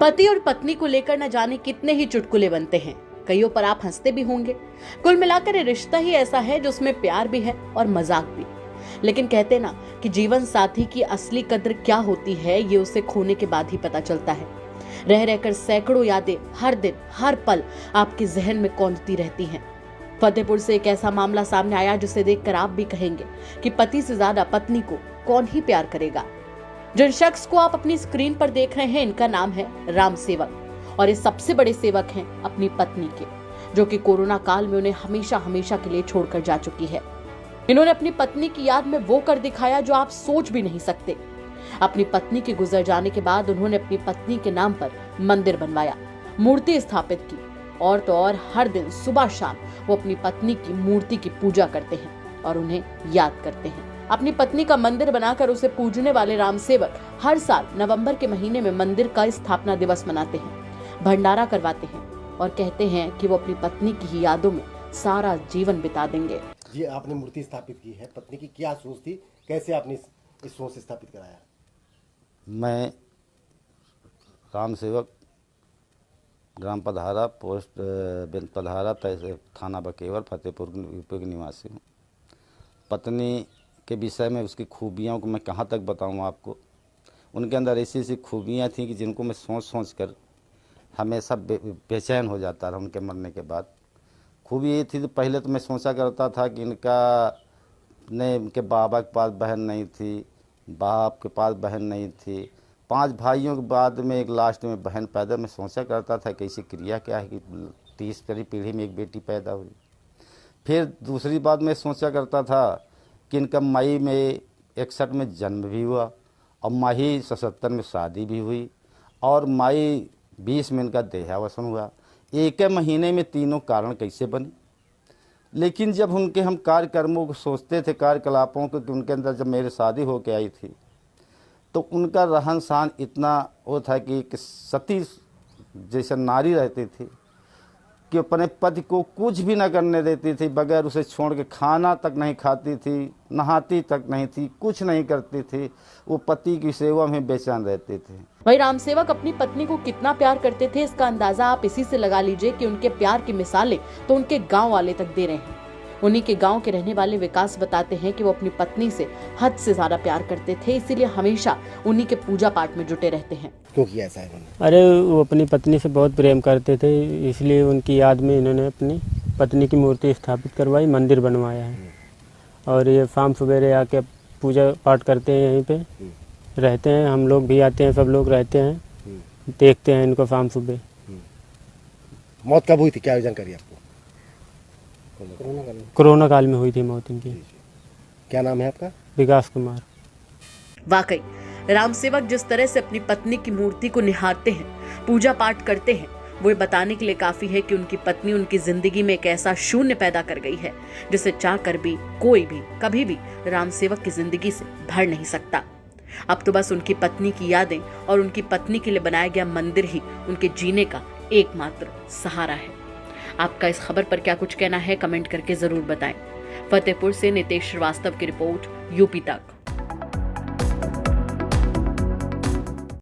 पति और पत्नी को लेकर न जाने कितने ही चुटकुले बनते हैं, कईयों पर आप हंसते भी होंगे। कुल मिलाकर ये रिश्ता ही ऐसा है जिसमें प्यार भी है और मजाक भी। लेकिन कहते ना कि जीवन साथी की असली कद्र क्या होती है, ये उसे खोने के बाद ही पता चलता है। रह रहकर सैकड़ों यादें हर दिन हर पल आपके जहन में कौंधती रहती हैं। फतेहपुर से एक ऐसा मामला सामने आया जिसे देखकर आप भी कहेंगे कि पति से ज्यादा पत्नी को कौन ही प्यार करेगा। जिन शख्स को आप अपनी स्क्रीन पर देख रहे हैं, इनका नाम है राम सेवक, और ये सबसे बड़े सेवक हैं अपनी पत्नी के, जो कि कोरोना काल में उन्हें हमेशा हमेशा के लिए छोड़कर जा चुकी है। इन्होंने अपनी पत्नी की याद में वो कर दिखाया जो आप सोच भी नहीं सकते। अपनी पत्नी के गुजर जाने के बाद उन्होंने अपनी पत्नी के नाम पर मंदिर बनवाया, मूर्ति स्थापित की, और तो और हर दिन सुबह शाम वो अपनी पत्नी की मूर्ति की पूजा करते हैं और उन्हें याद करते हैं। अपनी पत्नी का मंदिर बनाकर उसे पूजने वाले राम सेवक हर साल नवंबर के महीने में मंदिर का स्थापना दिवस मनाते हैं, भंडारा करवाते हैं और कहते हैं कि वो अपनी पत्नी की ही यादों में सारा जीवन बिता देंगे। ये आपने मूर्ति स्थापित की है, पत्नी की क्या सोच थी, कैसे आपने इस सोच से स्थापित कराया? मैं राम सेवक, ग्राम पधारा, पोस्ट बेंत पधारा, थाना बकेवर, फतेहपुर यूपी के निवासी हूँ। पत्नी के विषय में उसकी खूबियों को मैं कहाँ तक बताऊँ आपको। उनके अंदर ऐसी ऐसी खूबियाँ थीं कि जिनको मैं सोच सोच कर हमेशा बेचैन हो जाता रहा उनके मरने के बाद। खूबी ये थी, तो पहले तो मैं सोचा करता था कि इनके बाबा के पास बहन नहीं थी, बाप के पास बहन नहीं थी, 5 भाइयों के बाद में एक लास्ट में बहन पैदा। मैं सोचा करता था कि ऐसी क्रिया क्या है कि 30 पीढ़ी में एक बेटी पैदा हुई। फिर दूसरी बात मैं सोचा करता था कि इनका मई में 61 में जन्म भी हुआ और मई 77 में शादी भी हुई और मई 20 में इनका देहावसान हुआ। एक महीने में तीनों कारण कैसे बने। लेकिन जब उनके हम कार्यक्रमों को सोचते थे, कार्यकलापों को, कि उनके अंदर जब मेरी शादी होकर आई थी तो उनका रहन सहन इतना वो था कि सती जैसे नारी रहती थी कि अपने पति को कुछ भी न करने देती थी, बगैर उसे छोड़ के खाना तक नहीं खाती थी, नहाती तक नहीं थी, कुछ नहीं करती थी। वो पति की सेवा में बेचैन रहते थे। वही राम सेवक अपनी पत्नी को कितना प्यार करते थे, इसका अंदाजा आप इसी से लगा लीजिए कि उनके प्यार की मिसालें तो उनके गाँव वाले तक दे रहे हैं। उन्हीं के गांव के रहने वाले विकास बताते हैं कि वो अपनी पत्नी से हद से ज्यादा प्यार करते थे, इसीलिए हमेशा उन्हीं के पूजा पाठ में जुटे रहते हैं। क्यों किया ऐसा है? अरे वो अपनी पत्नी से बहुत प्रेम करते थे, इसलिए उनकी याद में इन्होंने अपनी पत्नी की मूर्ति स्थापित करवाई, मंदिर बनवाया है। और ये शाम सवेरे आके पूजा पाठ करते हैं, यहीं पे रहते हैं। हम लोग भी आते हैं, सब लोग रहते हैं, देखते हैं इनको शाम सुबह। मौत कब हुई थी, क्या जानकारी आपको? कोरोना काल में हुई थी मौत इनकी। क्या नाम है आपका? विकास कुमार। वाकई राम सेवक जिस तरह से अपनी पत्नी की मूर्ति को निहारते हैं, पूजा पाठ करते हैं, वो ये बताने के लिए काफी है कि उनकी पत्नी उनकी जिंदगी में एक ऐसा शून्य पैदा कर गई है जिसे चाहकर भी कोई भी कभी भी राम सेवक की जिंदगी से भर नहीं सकता। अब तो बस उनकी पत्नी की यादें और उनकी पत्नी के लिए बनाया गया मंदिर ही उनके जीने का एकमात्र सहारा है। आपका इस खबर पर क्या कुछ कहना है, कमेंट करके जरूर बताएं। फतेहपुर से नितेश श्रीवास्तव की रिपोर्ट, यूपी तक।